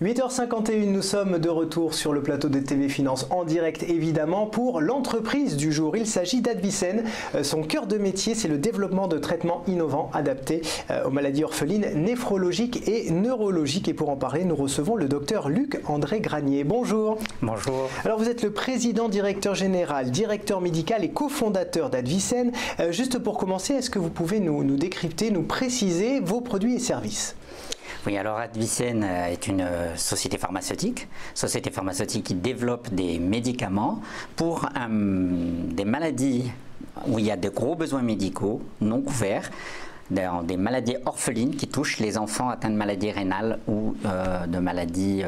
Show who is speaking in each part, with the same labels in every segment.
Speaker 1: 8h51, nous sommes de retour sur le plateau de TV Finance en direct évidemment pour l'entreprise du jour. Il s'agit d'Advicen. Son cœur de métier, c'est le développement de traitements innovants adaptés aux maladies orphelines, néphrologiques et neurologiques. Et pour en parler, nous recevons le docteur Luc-André Granier. Bonjour.
Speaker 2: Bonjour.
Speaker 1: Alors vous êtes le président, directeur général, directeur médical et cofondateur d'Advicen. Juste pour commencer, est-ce que vous pouvez nous décrypter, nous préciser vos produits et services ?
Speaker 2: Oui, alors Advicen est une société pharmaceutique qui développe des médicaments pour des maladies où il y a de gros besoins médicaux non couverts, des maladies orphelines qui touchent les enfants atteints de maladies rénales ou de maladies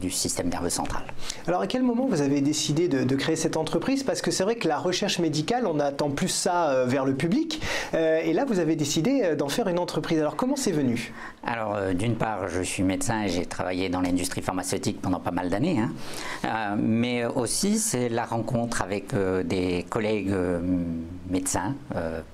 Speaker 2: du système nerveux central.
Speaker 1: Alors à quel moment vous avez décidé de créer cette entreprise? Parce que c'est vrai que la recherche médicale, on attend plus ça vers le public. Et là, vous avez décidé d'en faire une entreprise. Alors comment c'est venu?
Speaker 2: Alors d'une part, je suis médecin et j'ai travaillé dans l'industrie pharmaceutique pendant pas mal d'années. Mais aussi, c'est la rencontre avec des collègues médecins,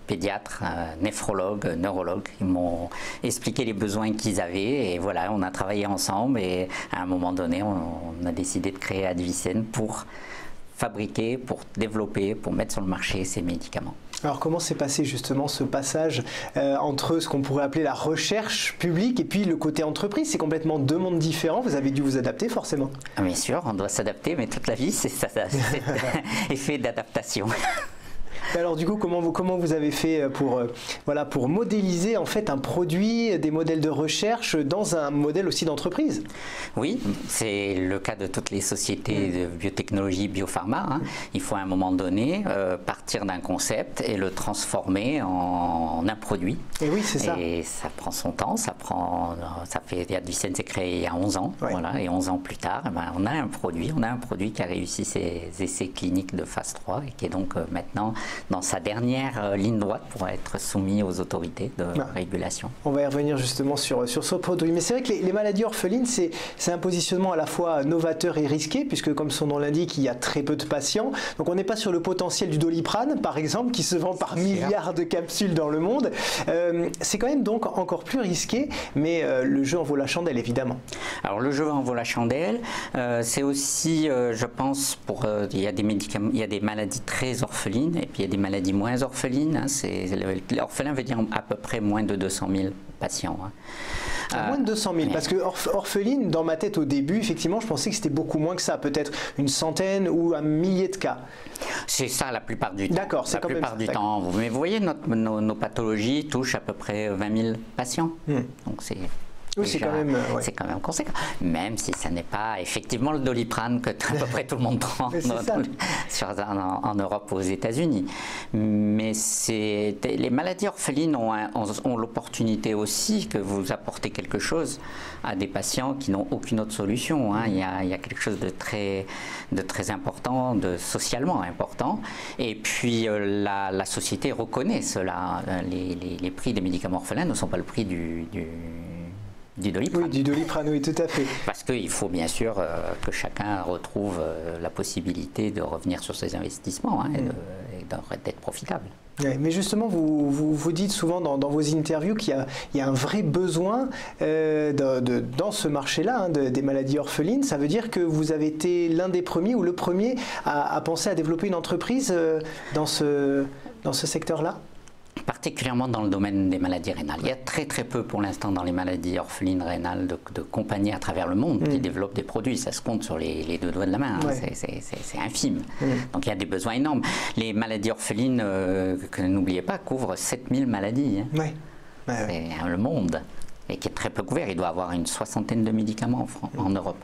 Speaker 2: pédiatres, néphrologues, neurologues. Ils m'ont expliqué les besoins qu'ils avaient et voilà, on a travaillé ensemble et à un moment donné, on a décidé de créer Advicen pour fabriquer, pour développer, pour mettre sur le marché ces médicaments.
Speaker 1: Alors comment s'est passé justement ce passage entre ce qu'on pourrait appeler la recherche publique et puis le côté entreprise? C'est complètement deux mondes différents, vous avez dû vous adapter forcément.
Speaker 2: Bien sûr, on doit s'adapter, mais toute la vie c'est effet d'adaptation.
Speaker 1: Alors du coup, comment vous avez fait pour modéliser en fait un produit, des modèles de recherche dans un modèle aussi d'entreprise?
Speaker 2: Oui, c'est le cas de toutes les sociétés de biotechnologie, biopharma. Il faut à un moment donné partir d'un concept et le transformer en un produit.
Speaker 1: Et oui, c'est ça.
Speaker 2: Et ça prend son temps, Advicen s'est créé il y a 11 ans, ouais. Voilà, et 11 ans plus tard, on a un produit qui a réussi ses essais cliniques de phase 3 et qui est donc maintenant dans sa dernière ligne droite pour être soumis aux autorités de régulation.
Speaker 1: On va y revenir justement sur ce produit. Mais c'est vrai que les maladies orphelines, c'est un positionnement à la fois novateur et risqué, puisque comme son nom l'indique, il y a très peu de patients. Donc on n'est pas sur le potentiel du Doliprane, par exemple, qui se vend par milliards de capsules dans le monde. C'est quand même donc encore plus risqué, mais le jeu en vaut la chandelle, évidemment.
Speaker 2: Alors le jeu en vaut la chandelle, c'est aussi, je pense, il y a des médicaments, il y a des maladies très orphelines, et puis il y a des maladies moins orphelines. L'orphelin veut dire à peu près moins de 200 000 patients.
Speaker 1: Moins de 200 000, parce que orpheline, dans ma tête au début, effectivement, je pensais que c'était beaucoup moins que ça, peut-être une centaine ou un millier de cas.
Speaker 2: C'est ça la plupart du temps.
Speaker 1: D'accord, c'est quand même ça.
Speaker 2: La plupart du temps. Mais vous voyez, nos pathologies touchent à peu près 20 000 patients. Donc c'est...
Speaker 1: Oui, c'est quand même
Speaker 2: conséquent, même si ce n'est pas effectivement le Doliprane que à peu près tout le monde prend en Europe ou aux États-Unis. Mais les maladies orphelines ont l'opportunité aussi que vous apportez quelque chose à des patients qui n'ont aucune autre solution. Il y a quelque chose de très important, socialement important. Et puis la société reconnaît cela. Les prix des médicaments orphelins ne sont pas le prix du Doliprane.
Speaker 1: Oui, du Doliprane, oui, tout à fait.
Speaker 2: Parce qu'il faut bien sûr que chacun retrouve la possibilité de revenir sur ses investissements et d'être profitable.
Speaker 1: Oui, mais justement, vous dites souvent dans vos interviews qu'il y a un vrai besoin dans ce marché-là des maladies orphelines. Ça veut dire que vous avez été l'un des premiers ou le premier à penser à développer une entreprise dans ce secteur-là?
Speaker 2: Particulièrement dans le domaine des maladies rénales. Il y a très peu pour l'instant dans les maladies orphelines rénales de compagnies à travers le monde qui développent des produits. Ça se compte sur les deux doigts de la main. C'est infime. Donc il y a des besoins énormes. Les maladies orphelines, que n'oubliez pas, couvrent 7000 maladies. C'est le monde. Et qui est très peu couvert. Il doit avoir une 60aine de médicaments en Europe.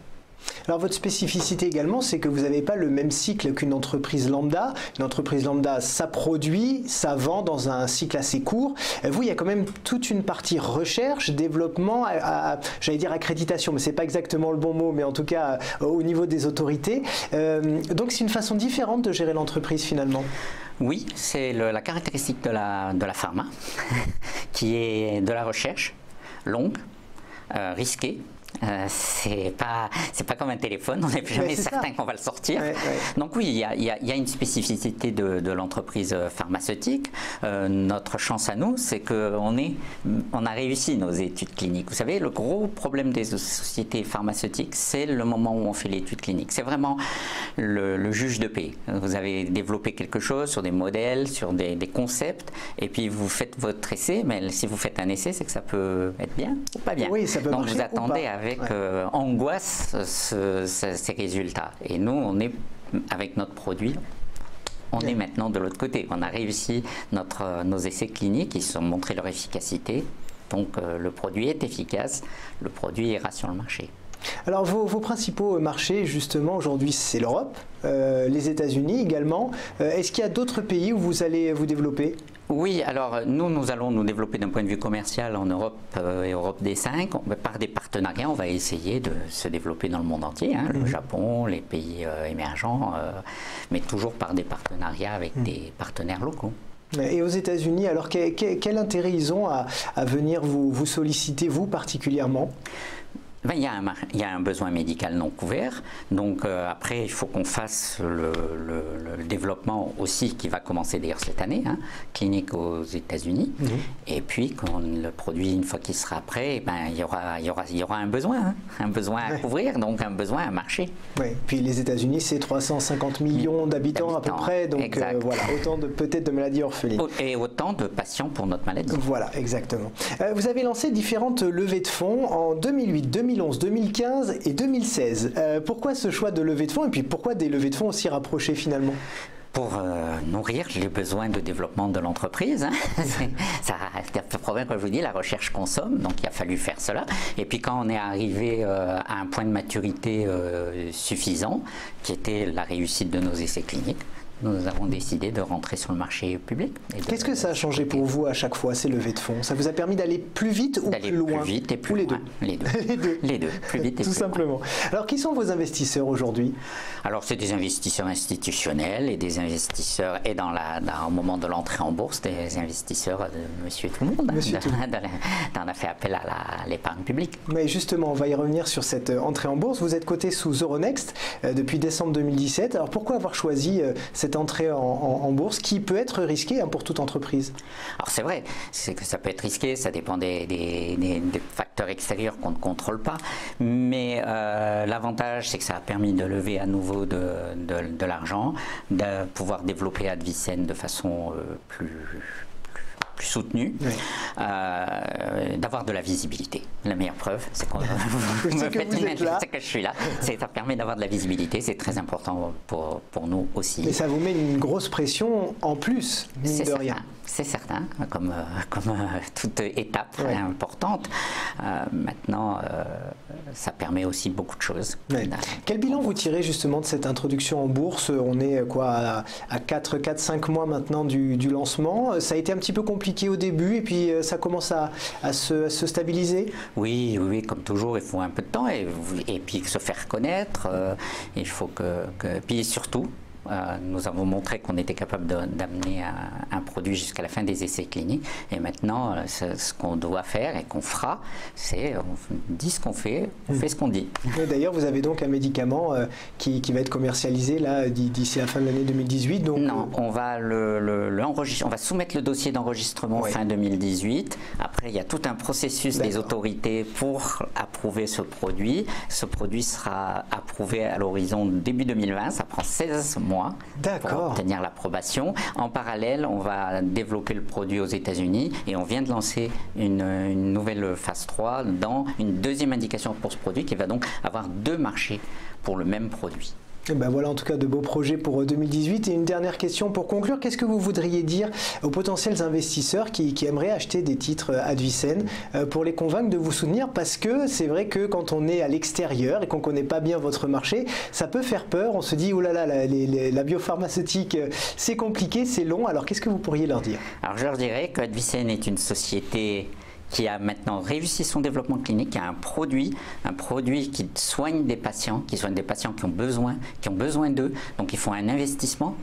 Speaker 1: Alors votre spécificité également, c'est que vous n'avez pas le même cycle qu'une entreprise lambda. Une entreprise lambda, ça produit, ça vend dans un cycle assez court. Vous, il y a quand même toute une partie recherche, développement, j'allais dire accréditation, mais ce n'est pas exactement le bon mot, mais en tout cas au niveau des autorités. Donc c'est une façon différente de gérer l'entreprise finalement.
Speaker 2: Oui, c'est la caractéristique de la pharma, qui est de la recherche longue, risquée, c'est pas comme un téléphone, on n'est jamais certain qu'on va le sortir. Donc oui, il y a une spécificité de l'entreprise pharmaceutique. Notre chance à nous, c'est qu'on a réussi nos études cliniques. Vous savez, le gros problème des sociétés pharmaceutiques, c'est le moment où on fait l'étude clinique. C'est vraiment le juge de paix. Vous avez développé quelque chose sur des modèles, sur des concepts, et puis vous faites votre essai, mais si vous faites un essai, c'est que ça peut être bien ou pas bien.
Speaker 1: Oui, ça peut
Speaker 2: Donc
Speaker 1: marcher
Speaker 2: vous attendez avec angoisse ces résultats. Et nous, on est, avec notre produit, on est maintenant de l'autre côté. On a réussi nos essais cliniques, ils ont montré leur efficacité. Donc le produit est efficace, le produit ira sur le marché.
Speaker 1: Alors vos principaux marchés justement aujourd'hui c'est l'Europe, les États-Unis également. Est-ce qu'il y a d'autres pays où vous allez vous développer?
Speaker 2: Oui, alors nous allons nous développer d'un point de vue commercial en Europe et Europe des 5. Par des partenariats, on va essayer de se développer dans le monde entier, hein, le Japon, les pays émergents, mais toujours par des partenariats avec des partenaires locaux.
Speaker 1: Et aux États-Unis, alors quel intérêt ils ont à venir vous solliciter, vous particulièrement?
Speaker 2: Ben, il y a un besoin médical non couvert, donc après il faut qu'on fasse le développement aussi qui va commencer d'ailleurs cette année, hein, clinique aux États-Unis, et puis quand le produit, une fois qu'il sera prêt, ben, il y aura un besoin, hein, un besoin à couvrir, donc un besoin à marcher.
Speaker 1: Oui, puis les États-Unis c'est 350 millions d'habitants à peu près, donc voilà, autant peut-être de maladies orphelines.
Speaker 2: Et autant de patients pour notre maladie.
Speaker 1: Voilà, exactement. Vous avez lancé différentes levées de fonds en 2008, 2011, 2015 et 2016. Pourquoi ce choix de levée de fonds et puis pourquoi des levées de fonds aussi rapprochées finalement?
Speaker 2: Pour nourrir les besoins de développement de l'entreprise. Hein. C'est le problème, comme je vous dis, la recherche consomme, donc il a fallu faire cela. Et puis quand on est arrivé à un point de maturité suffisant, qui était la réussite de nos essais cliniques, nous avons décidé de rentrer sur le marché public.
Speaker 1: Qu'est-ce que ça a changé pour vous à chaque fois, ces levées de fonds? Ça vous a permis d'aller plus vite ou plus loin?
Speaker 2: Plus vite et plus loin. Les deux. Les deux, plus vite et
Speaker 1: tout
Speaker 2: plus
Speaker 1: simplement.
Speaker 2: loin.
Speaker 1: Alors, qui sont vos investisseurs aujourd'hui?
Speaker 2: Alors, c'est des investisseurs institutionnels et des investisseurs, et au moment de l'entrée en bourse, des investisseurs de monsieur tout le monde. On a fait appel à l'épargne publique.
Speaker 1: Mais justement, on va y revenir sur cette entrée en bourse. Vous êtes coté sous Euronext depuis décembre 2017. Alors, pourquoi avoir choisi cette entrée en bourse qui peut être risquée pour toute entreprise?
Speaker 2: Alors c'est vrai, c'est que ça peut être risqué, ça dépend des facteurs extérieurs qu'on ne contrôle pas, mais l'avantage c'est que ça a permis de lever à nouveau de l'argent, de pouvoir développer Advicen de façon plus soutenue, d'avoir de la visibilité. La meilleure preuve, c'est qu'on c'est que je suis là. Ça permet d'avoir de la visibilité, c'est très important pour nous aussi.
Speaker 1: Mais ça vous met une grosse pression en plus, mine de rien.
Speaker 2: C'est certain, comme toute étape importante. Maintenant, ça permet aussi beaucoup de choses.
Speaker 1: Quel bilan vous tirez justement de cette introduction en bourse? On est quoi à 4-5 mois maintenant du lancement. Ça a été un petit peu compliqué au début et puis ça commence à se stabiliser?
Speaker 2: Oui, comme toujours, il faut un peu de temps et puis se faire connaître. Il faut puis surtout, nous avons montré qu'on était capable d'amener un produit jusqu'à la fin des essais cliniques. Et maintenant, ce qu'on doit faire et qu'on fera, c'est on dit ce qu'on fait, on fait ce qu'on dit.
Speaker 1: D'ailleurs, vous avez donc un médicament qui va être commercialisé là d'ici la fin de l'année 2018. Donc,
Speaker 2: non, on va on va soumettre le dossier d'enregistrement fin 2018. Après, il y a tout un processus des autorités pour approuver ce produit. Ce produit sera approuvé à l'horizon début 2020. Ça prend 16 mois pour obtenir l'approbation. En parallèle, on va développer le produit aux États-Unis et on vient de lancer une nouvelle phase 3 dans une deuxième indication pour ce produit qui va donc avoir 2 marchés pour le même produit.
Speaker 1: Et ben voilà en tout cas de beaux projets pour 2018. Et une dernière question pour conclure, qu'est-ce que vous voudriez dire aux potentiels investisseurs qui aimeraient acheter des titres Advicen pour les convaincre de vous soutenir? Parce que c'est vrai que quand on est à l'extérieur et qu'on ne connaît pas bien votre marché, ça peut faire peur. On se dit, oh là là, la biopharmaceutique, c'est compliqué, c'est long. Alors qu'est-ce que vous pourriez leur dire?
Speaker 2: Alors je leur dirais qu'Advicen est une société qui a maintenant réussi son développement clinique, qui a un produit qui soigne des patients, qui ont besoin d'eux. Donc ils font un investissement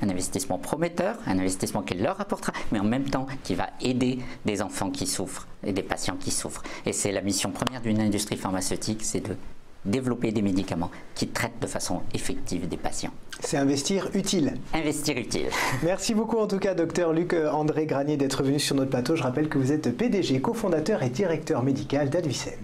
Speaker 2: prometteur, un investissement qui leur apportera, mais en même temps qui va aider des enfants qui souffrent et des patients qui souffrent. Et c'est la mission première d'une industrie pharmaceutique, c'est de développer des médicaments qui traitent de façon effective des patients.
Speaker 1: C'est investir utile.
Speaker 2: Investir utile.
Speaker 1: Merci beaucoup en tout cas, docteur Luc-André Granier, d'être venu sur notre plateau. Je rappelle que vous êtes PDG, cofondateur et directeur médical d'Advicen.